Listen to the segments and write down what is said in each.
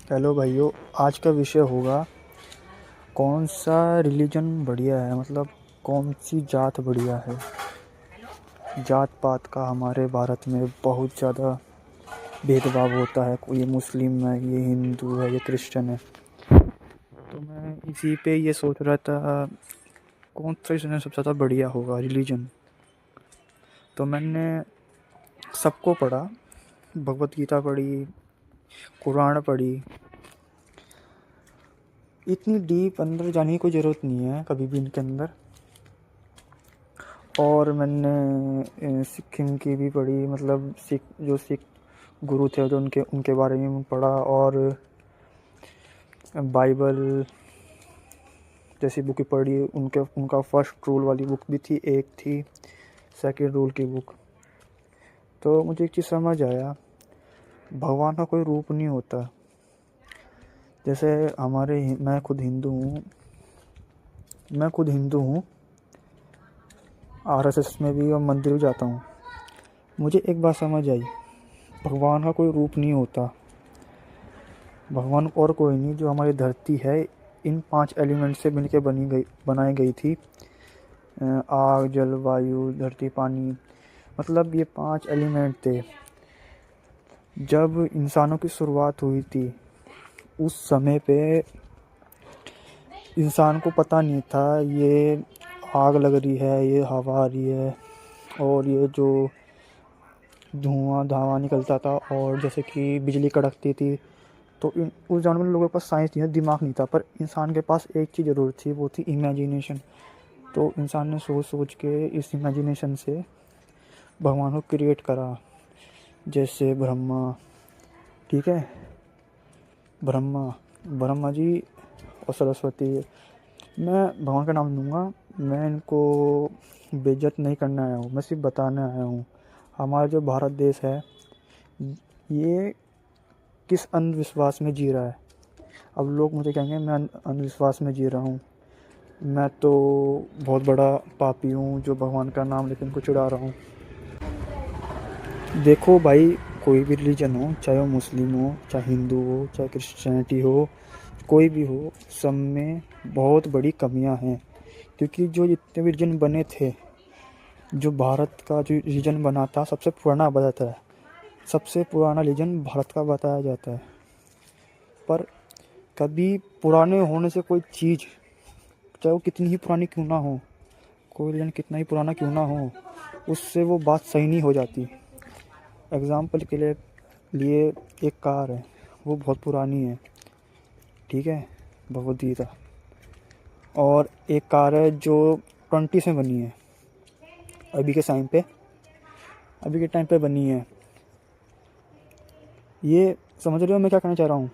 Hello भाइयों। आज का विषय होगा कौन सा रिलीजन बढ़िया है, मतलब कौन सी जात बढ़िया है। जात पात का हमारे भारत में बहुत ज़्यादा भेदभाव होता है। कोई मुस्लिम है, ये हिंदू है, ये क्रिश्चियन है। तो मैं इसी पे ये सोच रहा था कौन सा रिलीजन सबसे ज़्यादा बढ़िया होगा रिलीजन। तो मैंने सबको पढ़ा, भगवत गीता पढ़ी, कुरान पढ़ी। इतनी डीप अंदर जाने की कोई ज़रूरत नहीं है कभी भी इनके अंदर। और मैंने सिक्किम की भी पढ़ी, मतलब सिख गुरु थे जो उनके उनके बारे में पढ़ा। और बाइबल जैसी बुक पढ़ी। उनका फर्स्ट रूल वाली बुक भी थी, एक थी सेकंड रूल की बुक। तो मुझे एक चीज़ समझ आया, भगवान का कोई रूप नहीं होता। जैसे मैं खुद हिंदू हूँ, आरएसएस में भी और मंदिर भी जाता हूँ। मुझे एक बात समझ आई, भगवान का कोई रूप नहीं होता। भगवान और कोई नहीं, जो हमारी धरती है इन 5 एलिमेंट से मिलकर बनाई गई थी। आग, जल, वायु, धरती, पानी, मतलब ये 5 एलिमेंट थे। जब इंसानों की शुरुआत हुई थी उस समय पे इंसान को पता नहीं था ये आग लग रही है, ये हवा आ रही है, और ये जो धुआं धावा निकलता था और जैसे कि बिजली कड़कती थी। तो उस ज़माने में लोगों के पास साइंस नहीं था, दिमाग नहीं था, पर इंसान के पास एक चीज़ ज़रूर थी, वो थी इमेजिनेशन। तो इंसान ने सोच सोच के इस इमेजिनेशन से भगवान को क्रिएट करा। जैसे ब्रह्मा, ठीक है, ब्रह्मा ब्रह्मा जी और सरस्वती। मैं भगवान का नाम लूँगा, मैं इनको बेइज्जत नहीं करने आया हूँ, मैं सिर्फ बताने आया हूँ हमारा जो भारत देश है ये किस अंधविश्वास में जी रहा है। अब लोग मुझे कहेंगे मैं अंधविश्वास में जी रहा हूँ, मैं तो बहुत बड़ा पापी हूँ जो भगवान का नाम लेकर उनको चिढ़ा रहा हूँ। देखो भाई, कोई भी रिलीजन हो, चाहे वो मुस्लिम हो, चाहे हिंदू हो, चाहे क्रिश्चियनिटी हो, कोई भी हो, सब में बहुत बड़ी कमियां हैं। क्योंकि जो जितने भी रिलीजन बने थे, जो भारत का जो रिलीजन बना था सबसे पुराना बताता है, सबसे पुराना रिलीजन भारत का बताया जाता है। पर कभी पुराने होने से कोई चीज़, चाहे वो कितनी ही पुरानी क्यों ना हो, कोई रिलीजन कितना ही पुराना क्यों ना हो, उससे वो बात सही नहीं हो जाती। एग्ज़ाम्पल के लिए एक कार है, वो बहुत पुरानी है, ठीक है, भगवद गीता। और एक कार है जो 20 में बनी है, अभी के टाइम पे बनी है। ये समझ रहे हो मैं क्या कहना चाह रहा हूँ।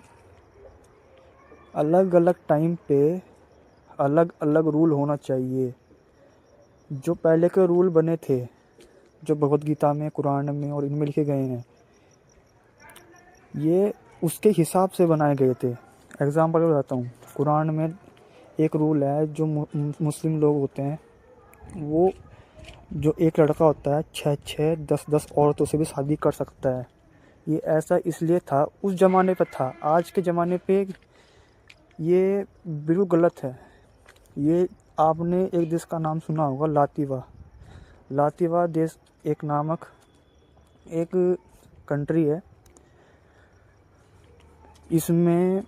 अलग अलग टाइम पे अलग अलग रूल होना चाहिए। जो पहले के रूल बने थे, जो भगवद गीता में, कुरान में और इनमें लिखे गए हैं, ये उसके हिसाब से बनाए गए थे। एग्ज़ाम्पल बताता हूँ, कुरान में एक रूल है, जो मुस्लिम लोग होते हैं, वो जो एक लड़का होता है 6 10 औरतों से भी शादी कर सकता है। ये ऐसा इसलिए था, उस ज़माने पे था। आज के ज़माने पे ये बिल्कुल गलत है। ये आपने एक देश का नाम सुना होगा, लातिवा। लातिवा देश एक नामक एक कंट्री है। इसमें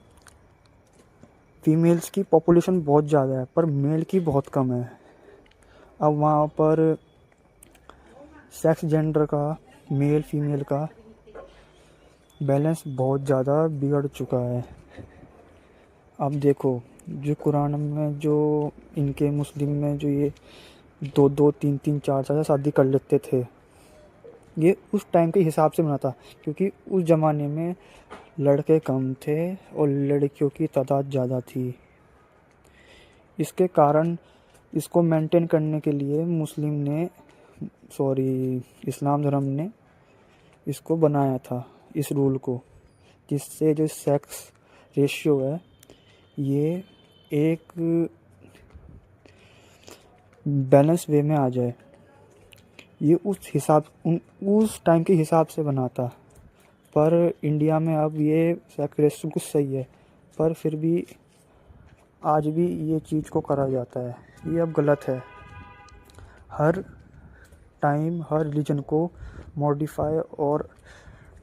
फीमेल्स की पॉपुलेशन बहुत ज़्यादा है पर मेल की बहुत कम है। अब वहाँ पर सेक्स जेंडर का, मेल फीमेल का बैलेंस बहुत ज़्यादा बिगड़ चुका है। अब देखो, जो कुरान में, जो इनके मुस्लिम में, जो ये 2 2 3 3 4 4 शादी कर लेते थे, ये उस टाइम के हिसाब से बना था। क्योंकि उस ज़माने में लड़के कम थे और लड़कियों की तादाद ज़्यादा थी। इसके कारण इसको मेंटेन करने के लिए इस्लाम धर्म ने इसको बनाया था, इस रूल को, जिससे जो सेक्स रेशियो है ये एक बैलेंस वे में आ जाए। ये उस टाइम के हिसाब से बना था। पर इंडिया में अब ये सेक्रेशन कुछ सही है, पर फिर भी आज भी ये चीज़ को करा जाता है, ये अब गलत है। हर टाइम हर रिलीजन को मॉडिफाई और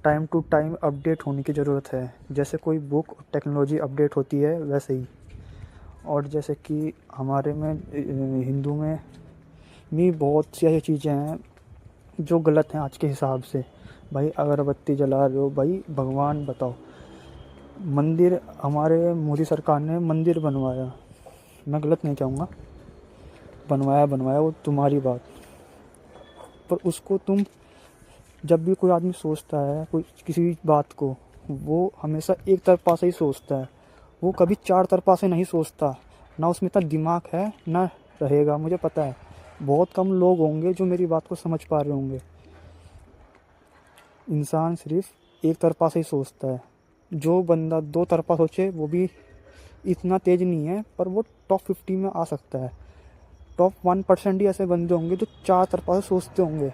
टाइम टू टाइम अपडेट होने की ज़रूरत है। जैसे कोई बुक टेक्नोलॉजी अपडेट होती है वैसे ही। और जैसे कि हमारे में हिंदू में भी बहुत सी ऐसी चीज़ें हैं जो गलत हैं आज के हिसाब से। भाई अगरबत्ती जला रहे हो, भाई भगवान बताओ। मंदिर, हमारे मोदी सरकार ने मंदिर बनवाया, मैं गलत नहीं कहूँगा, बनवाया वो तुम्हारी बात, पर उसको तुम, जब भी कोई आदमी सोचता है कोई किसी भी बात को, वो हमेशा एक तरफा से ही सोचता है, वो कभी चार तरफा से नहीं सोचता। ना उसमें इतना दिमाग है ना रहेगा, मुझे पता है। बहुत कम लोग होंगे जो मेरी बात को समझ पा रहे होंगे। इंसान सिर्फ एक तरफा से ही सोचता है। जो बंदा दो तरफा सोचे वो भी इतना तेज नहीं है, पर वो टॉप 50 में आ सकता है। टॉप 1% ही ऐसे बंदे होंगे जो चार तरफा से सोचते होंगे।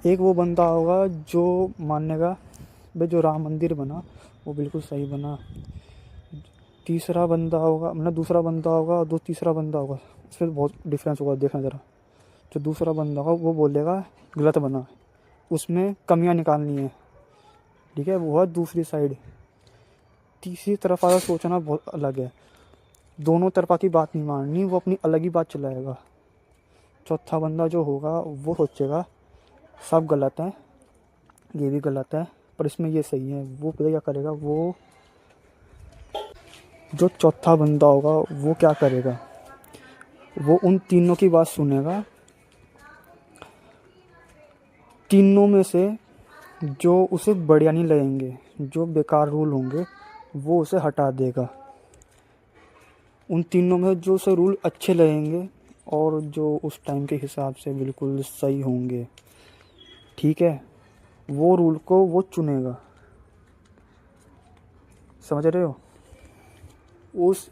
एक वो बंदा होगा जो मानेगा भाई जो राम मंदिर बना वो बिल्कुल सही बना। तीसरा बंदा होगा, मतलब दूसरा बंदा होगा, दो तीसरा बंदा होगा, इसमें बहुत डिफरेंस होगा, देखना ज़रा। जो दूसरा बंदा होगा वो बोलेगा गलत बना, उसमें कमियां निकालनी है, ठीक है, वो है दूसरी साइड। तीसरी तरफ आकर सोचना बहुत अलग है, दोनों तरफा की बात नहीं माननी, वो अपनी अलग ही बात चलाएगा। चौथा बंदा जो होगा वो सोचेगा सब गलत है, ये भी गलत है, पर इसमें ये सही है। वो पता क्या करेगा, वो जो चौथा बंदा होगा वो क्या करेगा, वो उन तीनों की बात सुनेगा, तीनों में से जो उसे बढ़िया नहीं लगेंगे, जो बेकार रूल होंगे, वो उसे हटा देगा। उन तीनों में जो उसे रूल अच्छे लगेंगे और जो उस टाइम के हिसाब से बिल्कुल सही होंगे, ठीक है, वो रूल को वो चुनेगा। समझ रहे हो? उस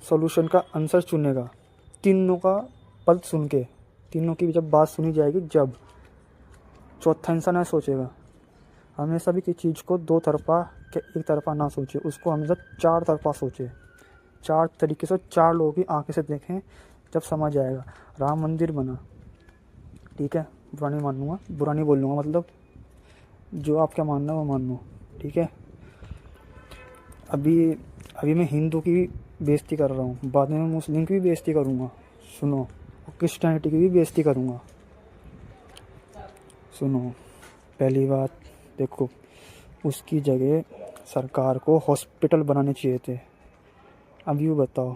सॉल्यूशन का आंसर चुनेगा तीनों का पल सुन के। तीनों की जब बात सुनी जाएगी, जब चौथा इंसान ऐसा सोचेगा। हमेशा भी किसी चीज़ को दो तरफा के एक तरफा ना सोचे, उसको हमेशा चार तरफा सोचे। चार तरीके से, चार लोगों की आंखें से देखें, जब समझ आएगा। राम मंदिर बना, ठीक है, बुरा नहीं मानूंगा, बुरा नहीं बोलूँगा, मतलब जो आपका मानना है वो मानो, ठीक है। अभी अभी मैं हिंदू की भी बेइज्जती कर रहा हूँ, बाद में मैं मुस्लिम की भी बेइज्जती करूँगा, सुनो, और क्रिश्चियनिटी की भी बेइज्जती करूँगा, सुनो। पहली बात देखो, उसकी जगह सरकार को हॉस्पिटल बनाने चाहिए थे। अब यूँ बताओ,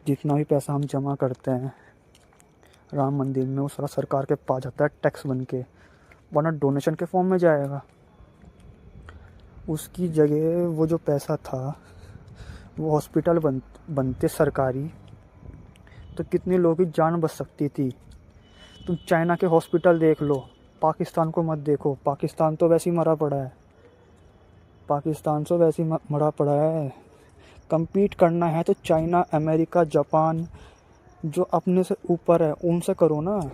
जितना भी पैसा हम जमा करते हैं राम मंदिर में, वो सारा सरकार के पास जाता है टैक्स बन के, वरना डोनेशन के फॉर्म में जाएगा। उसकी जगह वो जो पैसा था वो हॉस्पिटल बनते सरकारी, तो कितने लोगों की जान बच सकती थी। तुम चाइना के हॉस्पिटल देख लो, पाकिस्तान को मत देखो, पाकिस्तान तो वैसे ही मरा पड़ा है, पाकिस्तान तो वैसे ही मरा पड़ा है। compete करना है तो चाइना, अमेरिका, जापान, जो अपने से ऊपर है उनसे करो ना।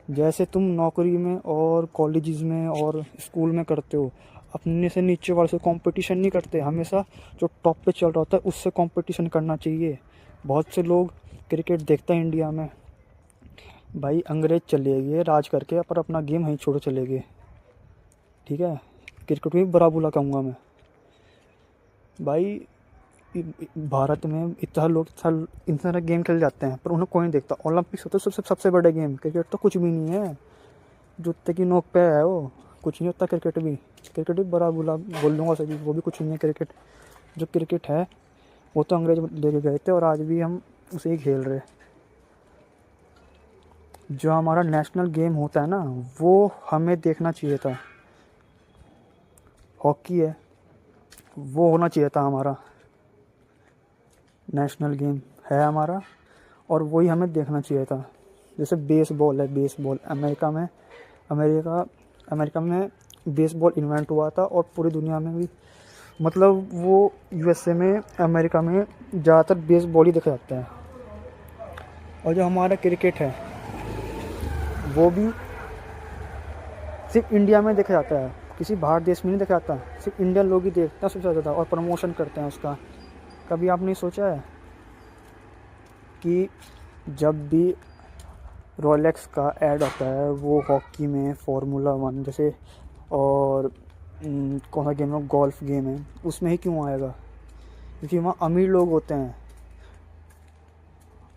जैसे तुम नौकरी में और कॉलेजेस में और स्कूल में करते हो, अपने से नीचे वाले से कंपटीशन नहीं करते, हमेशा जो टॉप पे चल रहा होता है उससे कंपटीशन करना चाहिए। बहुत से लोग क्रिकेट देखते हैं इंडिया में, भाई अंग्रेज चले गए राज करके, पर अपना गेम वहीं छोड़ चले गए, ठीक है। क्रिकेट में भी बुरा बुला कहूँगा मैं। भाई भारत में इतना लोग इतना सारा गेम खेल जाते हैं, पर उन्हें कोई नहीं देखता। ओलंपिक्स होता है सबसे बड़े गेम, क्रिकेट तो कुछ भी नहीं है, जूते की नोक पे है, वो कुछ नहीं होता। क्रिकेट भी बड़ा बुला बोल दूँगा सभी, वो भी कुछ नहीं है। क्रिकेट जो क्रिकेट है वो तो अंग्रेज लेके गए थे, और आज भी हम उसे ही खेल रहे। जो हमारा नेशनल गेम होता है ना, वो हमें देखना चाहिए था। हॉकी है, वो होना चाहिए था हमारा नेशनल गेम, है हमारा, और वही हमें देखना चाहिए था। जैसे बेसबॉल है, बेसबॉल अमेरिका में बेसबॉल इन्वेंट हुआ था, और पूरी दुनिया में भी, मतलब वो यूएसए में, अमेरिका में ज़्यादातर बेसबॉल ही देखा जाता है। और जो हमारा क्रिकेट है वो भी सिर्फ इंडिया में देखा जाता है। किसी बाहर देश में नहीं दिखाता, सिर्फ इंडियन लोग ही देखते हैं सबसे ज़्यादा और प्रमोशन करते हैं उसका। कभी आपने सोचा है कि जब भी रोलेक्स का ऐड आता है वो हॉकी में, फार्मूला 1 जैसे, और कौन सा गेम है, गोल्फ गेम है, उसमें ही क्यों आएगा? क्योंकि वहाँ अमीर लोग होते हैं,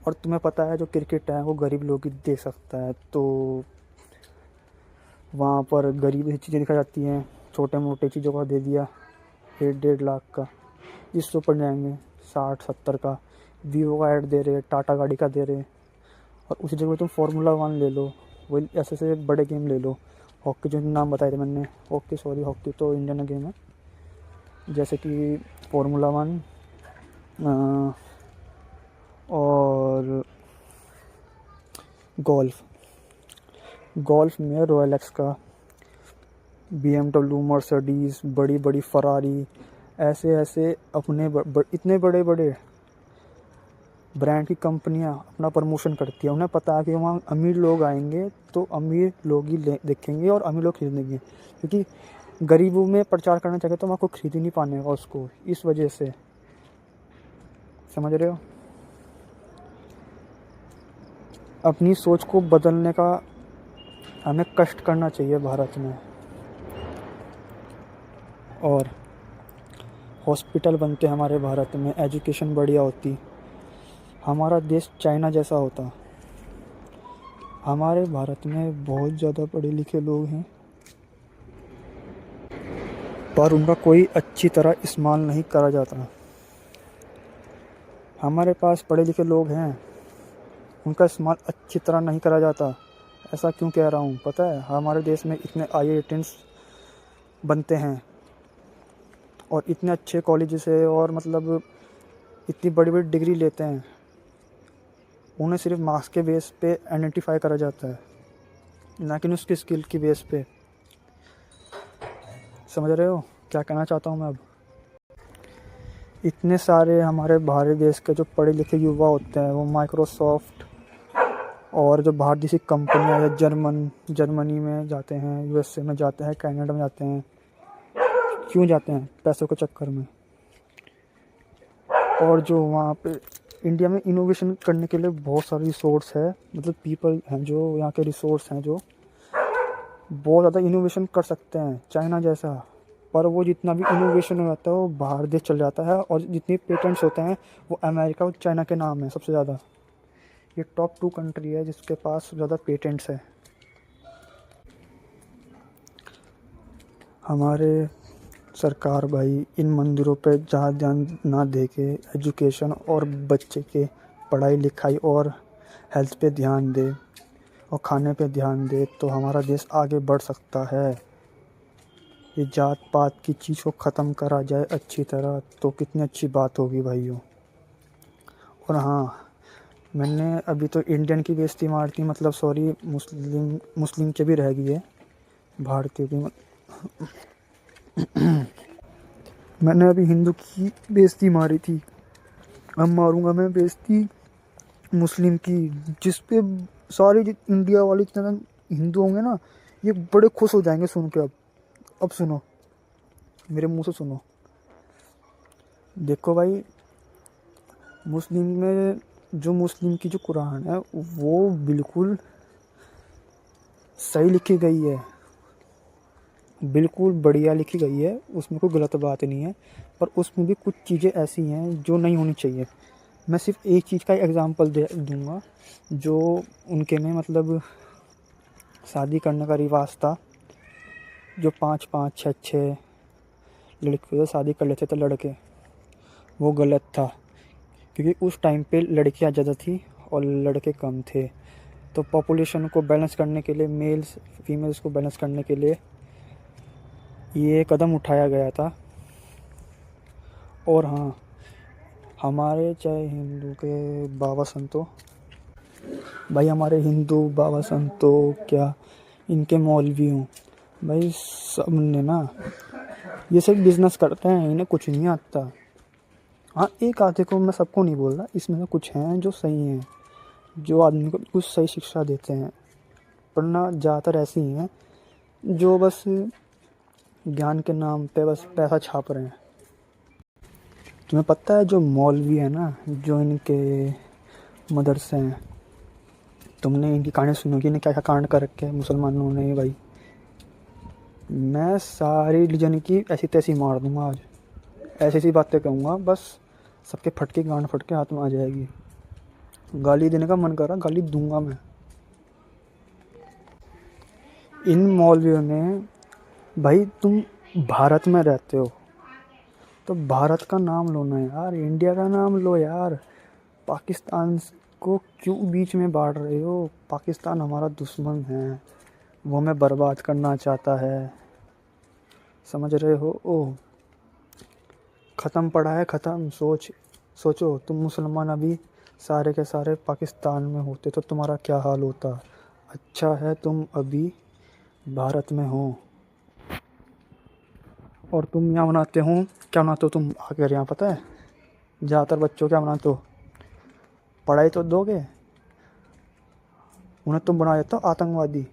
और तुम्हें पता है जो क्रिकेट है वो गरीब लोग ही देख सकता है, तो वहाँ पर गरीब चीज़ें दिखाई जाती हैं, छोटे मोटे चीज़ों का दे दिया 1-1.5 लाख का, इससे ऊपर जाएंगे 60-70 का, वीवो का ऐड दे रहे, टाटा गाड़ी का दे रहे, और उसी जगह तुम फार्मूला 1 ले लो, वही ऐसे ऐसे बड़े गेम ले लो, हॉकी जो नाम बताए थे मैंने, हॉकी तो इंडियन गेम है, जैसे कि फार्मूला 1 और गोल्फ में रोलेक्स का, BMW, मर्सिडीज़, बड़ी बड़ी फरारी, ऐसे ऐसे अपने इतने बड़े बड़े ब्रांड की कंपनियां अपना प्रमोशन करती है। उन्हें पता है कि वहाँ अमीर लोग आएंगे तो अमीर लोग ही देखेंगे और अमीर लोग खरीदेंगे, क्योंकि गरीबों में प्रचार करना चाहिए तो वहाँ को खरीद ही नहीं पाने का उसको, इस वजह से। समझ रहे हो? अपनी सोच को बदलने का हमें कष्ट करना चाहिए भारत में, और हॉस्पिटल बनते हमारे भारत में, एजुकेशन बढ़िया होती, हमारा देश चाइना जैसा होता। हमारे भारत में बहुत ज़्यादा पढ़े लिखे लोग हैं, पर उनका कोई अच्छी तरह इस्तेमाल नहीं करा जाता। हमारे पास पढ़े लिखे लोग हैं, उनका इस्तेमाल अच्छी तरह नहीं करा जाता। ऐसा क्यों कह रहा हूँ पता है? हमारे देश में इतने IITs बनते हैं और इतने अच्छे कॉलेज से, और मतलब इतनी बड़ी बड़ी डिग्री लेते हैं, उन्हें सिर्फ मार्क्स के बेस पे आइडेंटिफाई करा जाता है, ना कि उसकी स्किल की बेस पे। समझ रहे हो क्या कहना चाहता हूँ मैं? अब इतने सारे हमारे भारत देश के जो पढ़े लिखे युवा होते हैं वो माइक्रोसॉफ्ट और जो बाहर जैसी कंपनियां या जर्मनी में जाते हैं, USA में जाते हैं, कनाडा में जाते हैं। क्यों जाते हैं? पैसों के चक्कर में। और जो वहाँ पे इंडिया में इनोवेशन करने के लिए बहुत सारे रिसोर्स है, मतलब पीपल हैं जो यहाँ के रिसोर्स हैं जो बहुत ज़्यादा इनोवेशन कर सकते हैं चाइना जैसा, पर वो जितना भी इनोवेशन हो जाता है वो बाहर देश चल जाता है, और जितने पेटेंट्स होते हैं वो अमेरिका और चाइना के नाम है सबसे ज़्यादा। ये टॉप 2 कंट्री है जिसके पास ज़्यादा पेटेंट्स है। हमारे सरकार भाई इन मंदिरों पे ज़्यादा ध्यान ना दे के एजुकेशन और बच्चे के पढ़ाई लिखाई और हेल्थ पे ध्यान दे और खाने पे ध्यान दे तो हमारा देश आगे बढ़ सकता है। ये जात पात की चीज़ को ख़त्म करा जाए अच्छी तरह तो कितनी अच्छी बात होगी भाइयों। और हाँ, मैंने अभी तो इंडियन की बेइज्जती मार दी, मतलब सॉरी, मुस्लिम के भी रह गई है, भारतीय की मैंने अभी हिंदू की बेइज्जती मारी थी, अब मारूंगा मैं बेइज्जती मुस्लिम की, जिस पे सारे इंडिया वाले जितने हिंदू होंगे ना ये बड़े खुश हो जाएंगे सुन के। अब सुनो, मेरे मुंह से सुनो। देखो भाई, मुस्लिम में जो मुस्लिम की जो कुरान है वो बिल्कुल सही लिखी गई है, बिल्कुल बढ़िया लिखी गई है, उसमें कोई गलत बात नहीं है, पर उसमें भी कुछ चीज़ें ऐसी हैं जो नहीं होनी चाहिए। मैं सिर्फ एक चीज़ का एग्ज़ाम्पल दे दूँगा जो उनके में मतलब शादी करने का रिवाज था, जो 5-5, 6-6 लड़कियों से शादी कर लेते थे लड़के, वो गलत था, क्योंकि उस टाइम पे लड़कियां ज़्यादा थी और लड़के कम थे। तो पॉपुलेशन को बैलेंस करने के लिए, मेल्स फीमेल्स को बैलेंस करने के लिए ये कदम उठाया गया था। और हाँ, हमारे चाहे हिंदू के बाबा संतो भाई, हमारे हिंदू बाबा संतो क्या इनके मौलवी हों भाई, सब ने ना ये सब बिजनेस करते हैं, इन्हें कुछ नहीं आता। हाँ, एक आधे को मैं सबको नहीं बोल रहा, इसमें से कुछ हैं जो सही हैं, जो आदमी को कुछ सही शिक्षा देते हैं, पर ना ज़्यादातर ऐसी हैं जो बस ज्ञान के नाम पे बस पैसा छाप रहे हैं। तुम्हें पता है जो मौलवी है ना, जो इनके मदरसे हैं, तुमने इनकी कहानी सुनी होगी, इन्हें क्या क्या कांड कर रखे हैं मुसलमानों ने भाई। मैं सारी रिलीजन की ऐसी तैसी मार दूंगा आज, ऐसी ऐसी बातें कहूँगा, बस सबके फटके गांड फटके हाथ में आ जाएगी। गाली देने का मन कर रहा, गाली दूंगा मैं। इन मौलवियों ने, भाई तुम भारत में रहते हो तो भारत का नाम लो ना यार, इंडिया का नाम लो यार। पाकिस्तान को क्यों बीच में बांट रहे हो? पाकिस्तान हमारा दुश्मन है, वो हमें बर्बाद करना चाहता है, समझ रहे हो? ओह, ख़त्म पड़ा है, ख़त्म। सोचो तुम मुसलमान अभी सारे के सारे पाकिस्तान में होते तो तुम्हारा क्या हाल होता। अच्छा है तुम अभी भारत में हो और तुम यहाँ बनाते हो, क्या बनाते हो तुम आकर यहाँ, पता है ज़्यादातर बच्चों क्या बनाते हो? पढ़ाई तो दोगे, उन्हें तुम बना देते हो आतंकवादी।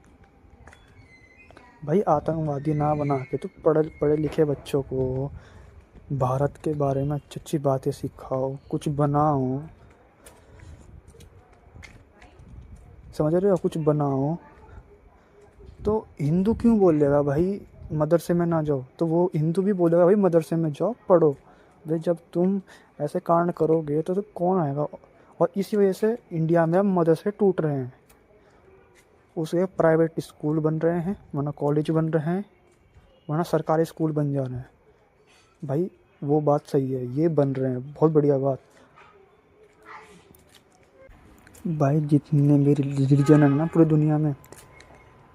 भाई आतंकवादी ना बना के तो पढ़े पढ़े लिखे बच्चों को भारत के बारे में अच्छी अच्छी बातें सिखाओ, कुछ बनाओ, समझ रहे हो? कुछ बनाओ। तो हिंदू क्यों बोलेगा भाई मदरसे में ना जाओ, तो वो हिंदू भी बोलेगा भाई मदरसे में जाओ पढ़ो। भाई जब तुम ऐसे कांड करोगे तो कौन आएगा? और इसी वजह से इंडिया में अब मदरसे टूट रहे हैं, उसके प्राइवेट स्कूल बन रहे हैं, वरना कॉलेज बन रहे हैं, वरना सरकारी स्कूल बन जा रहे हैं। भाई वो बात सही है, ये बन रहे हैं, बहुत बढ़िया बात। भाई जितने भी रिलीजन है ना पूरी दुनिया में,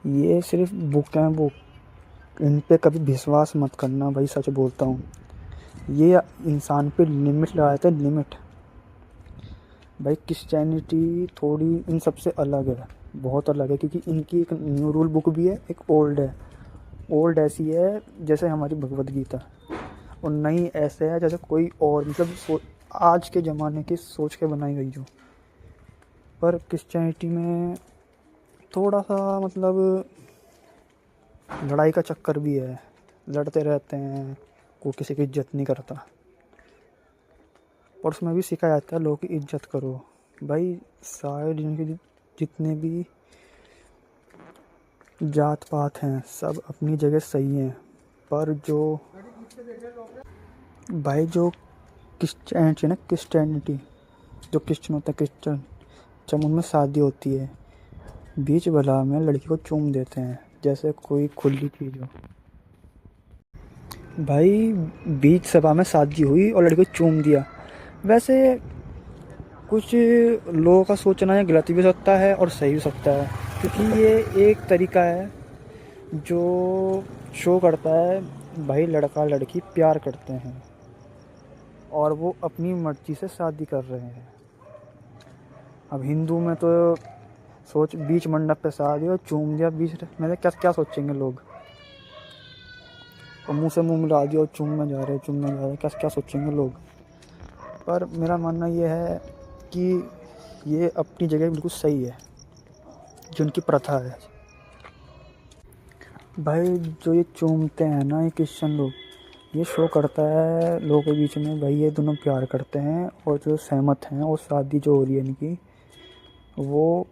ये सिर्फ बुक हैं बुक, इन पे कभी विश्वास मत करना भाई, सच बोलता हूँ। ये इंसान पे लिमिट लगाते हैं, लिमिट। भाई क्रिश्चियनिटी थोड़ी इन सबसे अलग है, बहुत अलग है, क्योंकि इनकी एक न्यू रूल बुक भी है, एक ओल्ड है। ओल्ड ऐसी है जैसे हमारी भगवत गीता, और नई ऐसे है जैसे कोई और, मतलब आज के ज़माने की सोच के बनाई गई हो। पर क्रिश्चियनिटी में थोड़ा सा मतलब लड़ाई का चक्कर भी है, लड़ते रहते हैं, कोई किसी की इज्जत नहीं करता। और उसमें भी सिखाया जाता है लोगों की इज्जत करो। भाई सारे जिनके जितने भी जात पात हैं सब अपनी जगह सही हैं, पर जो भाई जो क्रिश्चियनिटी ना, क्रिश्चियनिटी जो क्रिश्चियन होता है, क्रिश्चियन जब उनमें शादी होती है बीच भला में लड़की को चूम देते हैं जैसे कोई खुली चीज़ हो। भाई बीच सभा में शादी हुई और लड़की को चूम दिया। वैसे कुछ लोगों का सोचना ये गलत भी हो सकता है और सही हो सकता है, क्योंकि ये एक तरीका है जो शो करता है भाई लड़का लड़की प्यार करते हैं और वो अपनी मर्जी से शादी कर रहे हैं। अब हिंदू में तो सोच, बीच मंडप पे शादी और चूम दिया बीच में, क्या क्या सोचेंगे लोग? और मुंह से मुंह मिला दिया और चूमने जा रहे क्या क्या सोचेंगे लोग? पर मेरा मानना ये है कि ये अपनी जगह बिल्कुल सही है, जो उनकी प्रथा है। भाई जो ये चूमते हैं ना ये क्रिश्चियन लोग, ये शो करता है लोगों के बीच में भाई ये दोनों प्यार करते हैं, और जो सहमत हैं और शादी जो हो रही है इनकी वो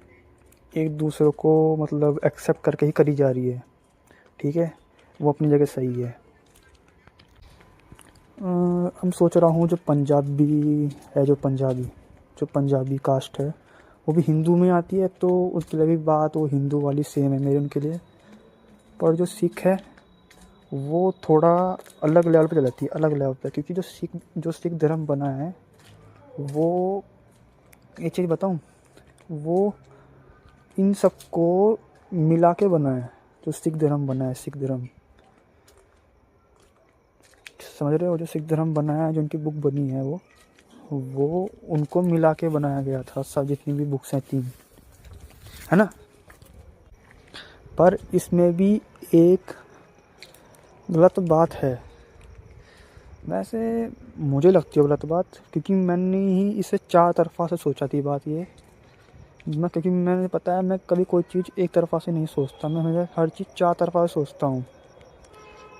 एक दूसरे को मतलब एक्सेप्ट करके ही करी जा रही है। ठीक है, वो अपनी जगह सही है। हम सोच रहा हूँ जो पंजाबी है, जो पंजाबी कास्ट है वो भी हिंदू में आती है, तो उसके लिए भी बात वो हिंदू वाली सेम है मेरे उनके लिए। पर जो सिख है वो थोड़ा अलग लेवल पे चलाती है, अलग लेवल पे, क्योंकि जो सिख धर्म बना है वो, एक चीज़ बताऊँ, वो इन सबको मिला के बना है। जो सिख धर्म बना है, सिख धर्म, समझ रहे हो? जो सिख धर्म बना है, जो उनकी बुक बनी है वो उनको मिला के बनाया गया था, सब जितनी भी बुक्स हैं 3, है ना? पर इसमें भी एक गलत बात है, वैसे मुझे लगती है गलत बात, क्योंकि मैंने ही इसे 4 तरफा से सोचा थी बात ये। क्योंकि मैंने पता है मैं कभी कोई चीज़ एक तरफा से नहीं सोचता, मैं हमेशा हर चीज़ 4 तरफा से सोचता हूँ।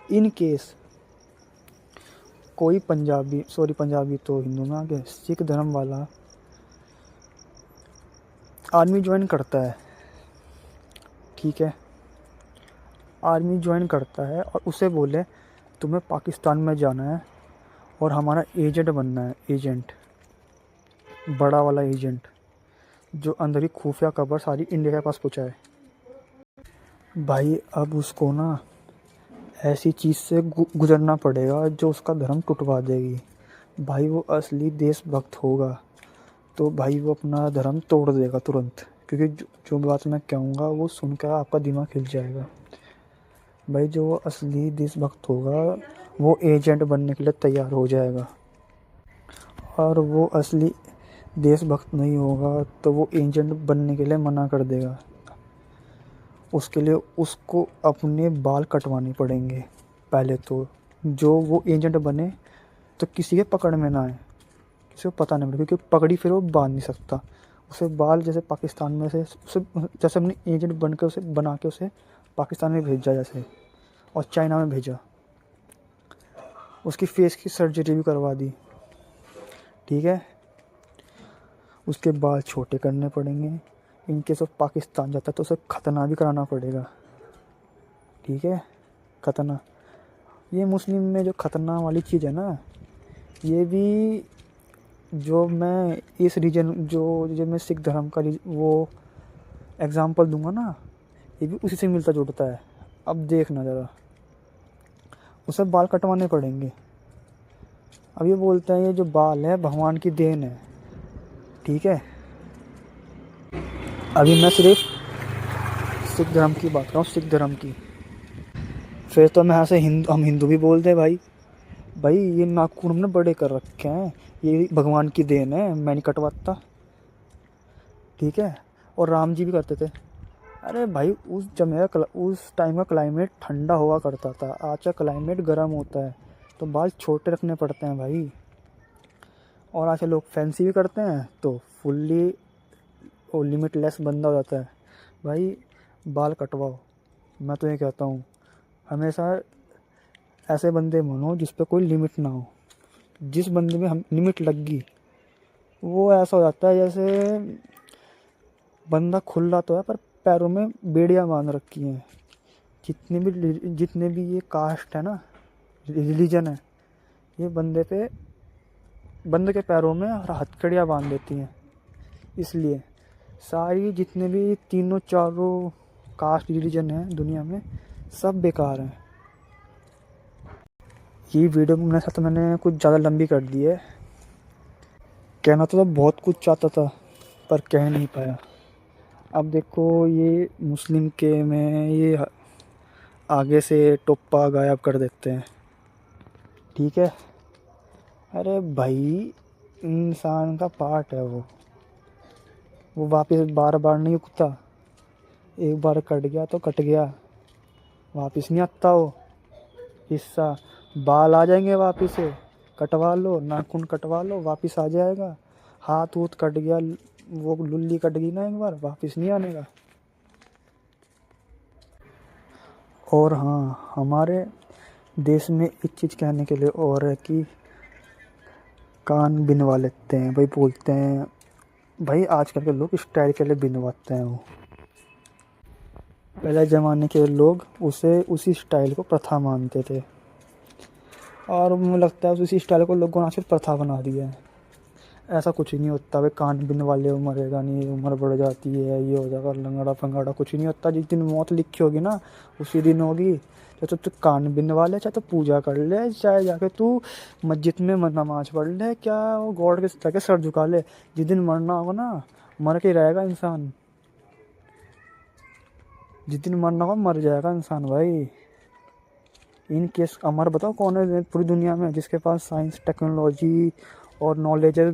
इन केस कोई पंजाबी तो हिंदू में आ गए, सिख धर्म वाला आर्मी ज्वाइन करता है, ठीक है, आर्मी ज्वाइन करता है और उसे बोले तुम्हें पाकिस्तान में जाना है और हमारा एजेंट बनना है, एजेंट, बड़ा वाला एजेंट, जो अंदर की खुफिया खबर सारी इंडिया के पास पहुँचाए। भाई अब उसको ना ऐसी चीज़ से गुजरना पड़ेगा जो उसका धर्म टुटवा देगी। भाई वो असली देशभक्त होगा तो भाई वो अपना धर्म तोड़ देगा तुरंत, क्योंकि जो बात मैं कहूँगा वो सुनकर आपका दिमाग हिल जाएगा। भाई जो असली देशभक्त होगा वो एजेंट बनने के लिए तैयार हो जाएगा, और वो असली देशभक्त नहीं होगा तो वो एजेंट बनने के लिए मना कर देगा। उसके लिए उसको अपने बाल कटवाने पड़ेंगे पहले तो, जो वो एजेंट बने तो किसी के पकड़ में ना आए, किसी को पता नहीं पड़े, क्योंकि पगड़ी फिर वो बांध नहीं सकता। उसे बाल जैसे पाकिस्तान में से उसे जैसे अपने एजेंट बन के उसे बना के उसे पाकिस्तान में भेजा जैसे, और चाइना में भेजा, उसकी फेस की सर्जरी भी करवा दी, ठीक है। उसके बाल छोटे करने पड़ेंगे, इनकेस ऑफ पाकिस्तान जाता है तो उसे खतना भी कराना पड़ेगा, ठीक है, खतना। ये मुस्लिम में जो खतना वाली चीज़ है ना, ये भी जो मैं इस रीजन जो मैं सिख धर्म का वो एग्ज़ाम्पल दूंगा ना, ये भी उसी से मिलता जुलता है। अब देखना ज़रा, उसे बाल कटवाने पड़ेंगे। अब ये बोलते हैं ये जो बाल है भगवान की देन है, ठीक है। अभी मैं सिर्फ सिख धर्म की बात कर रहा हूँ, सिख धर्म की। फिर तो मैं यहाँ से हम हिंदू भी बोलते हैं भाई, भाई ये नाखून हमने बड़े कर रखे हैं, ये भगवान की देन है, मैं नहीं कटवाता, ठीक है। और राम जी भी करते थे। अरे भाई उस टाइम का क्लाइमेट ठंडा हुआ करता था, आज का क्लाइमेट गर्म होता है, तो बाल छोटे रखने पड़ते हैं भाई। और आज के लोग फैंसी भी करते हैं तो फुल्ली और लिमिटलेस बंदा हो जाता है। भाई बाल कटवाओ, मैं तो ये कहता हूँ हमेशा ऐसे बंदे बनो जिस पे कोई लिमिट ना हो। जिस बंदे में हम लिमिट लग गई वो ऐसा हो जाता है जैसे बंदा खुला तो है पर पैरों में बेड़ियाँ बांध रखी हैं। जितने भी ये कास्ट है ना, रिलीजन है, ये बंदे के पैरों में हथकड़ियाँ बांध देती हैं। इसलिए सारी जितने भी तीनों चारों कास्ट रिलीजन है दुनिया में सब बेकार हैं। ये वीडियो मेरे साथ मैंने कुछ ज़्यादा लंबी कर दी है। कहना तो बहुत कुछ चाहता था पर कह नहीं पाया। अब देखो ये मुस्लिम के में ये आगे से टोप्पा गायब कर देते हैं, ठीक है। अरे भाई इंसान का पार्ट है वो वापस बार बार नहीं उगता। एक बार कट गया तो कट गया, वापस नहीं आता वो हिस्सा। बाल आ जाएंगे वापस से, कटवा लो, नाखून कटवा लो, वापस आ जाएगा। हाथ वूथ कट गया, वो लुल्ली कट गई ना एक बार, वापस नहीं आने का। और हाँ, हमारे देश में एक चीज़ कहने के लिए और है कि कान बिनवा लेते हैं भाई, बोलते हैं भाई आजकल के लोग स्टाइल के लिए बिनवाते हैं। वो पहले ज़माने के लोग उसी स्टाइल को प्रथा मानते थे, और मुझे लगता है उसी स्टाइल को लोगों ने सिर्फ प्रथा बना दिया है। ऐसा कुछ ही नहीं होता भाई, कान बिनवा ले मरेगा नहीं, उम्र बढ़ जाती है, ये हो जाएगा, लंगड़ा फंगाड़ा, कुछ ही नहीं होता। जिस दिन मौत लिखी होगी ना उसी दिन होगी। चाहे तो कान बिनवा ले, चाहे तो पूजा कर ले, चाहे जाके तू मस्जिद में नमाज पढ़ ले, क्या वो गॉड के जाके सर झुका ले, जिस दिन मरना होगा ना मर के रहेगा इंसान। जिस दिन मरना होगा मर जाएगा इंसान भाई। इन केस अमर बताओ कौन है पूरी दुनिया में जिसके पास साइंस टेक्नोलॉजी और नॉलेज है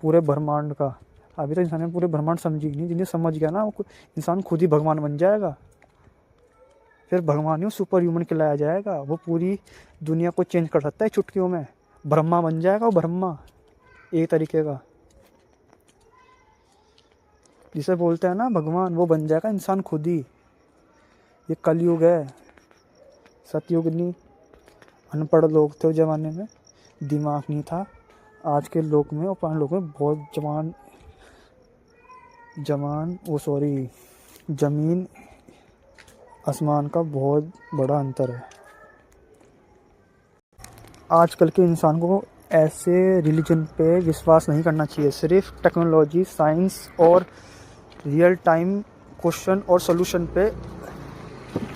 पूरे ब्रह्मांड का। अभी तो इंसान ने पूरे ब्रह्मांड समझी नहीं, जिन्हें समझ गया ना वो इंसान खुद ही भगवान बन जाएगा। फिर भगवान ही सुपर ह्यूमन कहलाया जाएगा। वो पूरी दुनिया को चेंज कर सकता है चुटकियों में, ब्रह्मा बन जाएगा वो, ब्रह्मा एक तरीके का। जिसे बोलते हैं ना भगवान, वो बन जाएगा इंसान खुद ही। ये कलयुग है, सतयुग नहीं। अनपढ़ लोग थे उस ज़माने में, दिमाग नहीं था। आज के लोग में और पुराने लोग में बहुत ज़मीन आसमान का बहुत बड़ा अंतर है। आजकल के इंसान को ऐसे रिलीजन पे विश्वास नहीं करना चाहिए। सिर्फ टेक्नोलॉजी, साइंस और रियल टाइम क्वेश्चन और सॉल्यूशन पे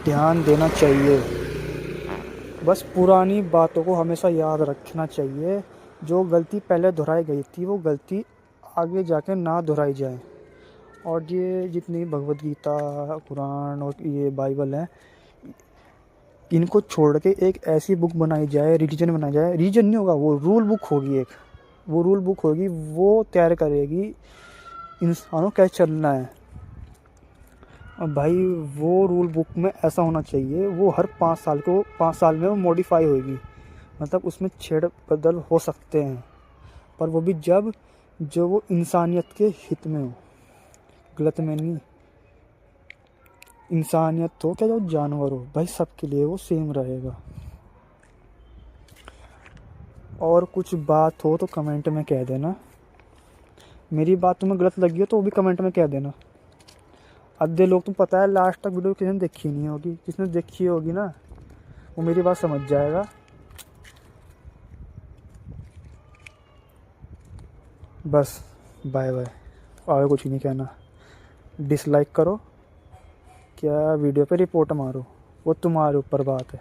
ध्यान देना चाहिए। बस पुरानी बातों को हमेशा याद रखना चाहिए। जो गलती पहले दोहराई गई थी वो गलती आगे जाके ना दोहराई जाए। और ये जितनी भगवद गीता, कुरान और ये बाइबल है, इनको छोड़ के एक ऐसी बुक बनाई जाए, रिलीजन बनाई जाए। रिलीजन नहीं होगा, वो रूल बुक होगी। वो रूल बुक होगी, वो तैयार करेगी इंसानों कैसे चलना है। और भाई वो रूल बुक में ऐसा होना चाहिए, वो हर 5 साल में वो मॉडिफाई होगी। मतलब उसमें छेड़ बदल हो सकते हैं, पर वो भी जो वो इंसानियत के हित में हो, गलत में नहीं। इंसानियत हो क्या जो जानवर हो, भाई सबके लिए वो सेम रहेगा। और कुछ बात हो तो कमेंट में कह देना। मेरी बात तुम्हें गलत लगी हो तो वो भी कमेंट में कह देना। आधे लोग तो पता है लास्ट तक वीडियो किसी ने देखी नहीं होगी, जिसने देखी होगी ना वो मेरी बात समझ जाएगा। बस बाय बाय, आगे कुछ नहीं कहना। डिसलाइक करो क्या वीडियो पे रिपोर्ट मारो, वो तुम्हारे ऊपर बात है।